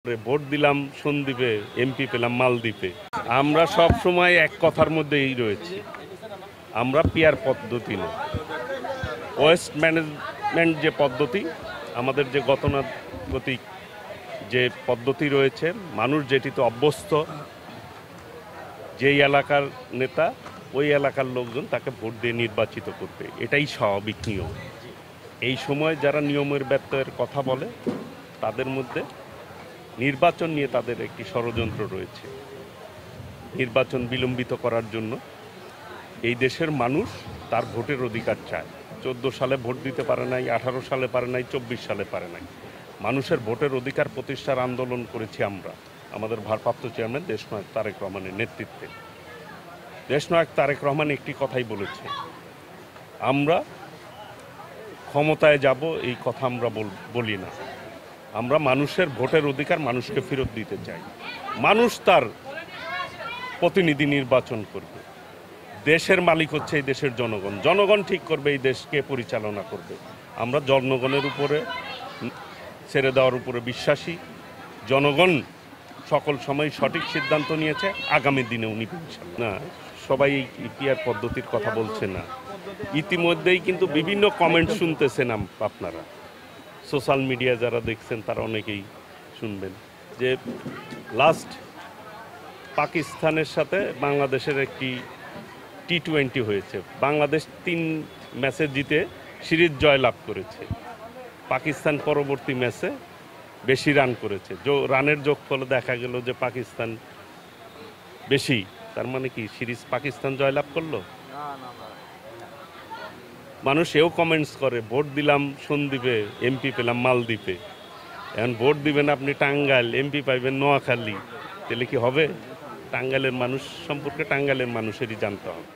Vote দিলাম সন্দ্বীপে, MP পেলাম মালদ্বীপে। আমরা সব সময় এক কথার মধ্যেই রয়েছি, আমরা পিয়ার পদ্ধতি না, ওয়েস্ট ম্যানেজমেন্ট যে পদ্ধতি, আমাদের যে গতানুগতিক যে পদ্ধতি রয়েছে, মানুষ যেটিতে অভ্যস্ত, যেই এলাকার নেতা ওই এলাকার লোকজন তাকে ভোট দিয়ে নির্বাচিত করবে, এটাই স্বাভাবিক নিয়ম। এই সময় যারা নিয়মের ব্যত্যয়ের কথা বলে তাদের মধ্যে নির্বাচন নিয়ে তাদের একটি ষড়যন্ত্র রয়েছে। নির্বাচন বিলম্বিত করার জন্য এই দেশের মানুষ তার ভোটের অধিকার চায়। 14 সালে ভোট দিতে পারে নাই, 18 সালে পারে নাই, 24 সালে পারে নাই। মানুষের ভোটের অধিকার প্রতিষ্ঠার আন্দোলন করেছি আমরা, আমাদের ভারপ্রাপ্ত চেয়ারম্যান দেশনায়ক তারেক রহমানের নেতৃত্বে। দেশনায়ক তারেক রহমান একটি কথাই বলেছে, আমরা ক্ষমতায় যাব এই কথা আমরা বলি না, আমরা মানুষের ভোটের অধিকার মানুষকে ফেরত দিতে চাই। মানুষ তার প্রতিনিধি নির্বাচন করবে, দেশের মালিক হচ্ছে এই দেশের জনগণ, জনগণ ঠিক করবে এই দেশকে পরিচালনা করবে। আমরা জনগণের উপরে ছেড়ে দেওয়ার উপরে বিশ্বাসী। জনগণ সকল সময় সঠিক সিদ্ধান্ত নিয়েছে, আগামী দিনে উনি না সবাই পিয়ার পদ্ধতির কথা বলছে না। ইতিমধ্যেই কিন্তু বিভিন্ন কমেন্ট শুনতেছেন আপনারা, সোশ্যাল মিডিয়া যারা দেখছেন তারা অনেকেই শুনবেন যে লাস্ট পাকিস্তানের সাথে বাংলাদেশের একটি T20 হয়েছে, বাংলাদেশ 3 ম্যাচে জিতে সিরিজ জয়লাভ করেছে। পাকিস্তান পরবর্তী ম্যাচে বেশি রান করেছে, রানের যোগফলে দেখা গেল যে পাকিস্তান বেশি, তার মানে কি সিরিজ পাকিস্তান জয়লাভ করলো? মানুষ এও কমেন্টস করে ভোট দিলাম সন্দ্বীপে, এমপি পেলাম মালদ্বীপে। এখন ভোট দিবেন আপনি টাঙ্গাইল, এমপি পাইবেন নোয়াখালী, তাহলে কি হবে? টাঙ্গাইলের মানুষ সম্পর্কে টাঙ্গাইলের মানুষেরই জানতে হবে।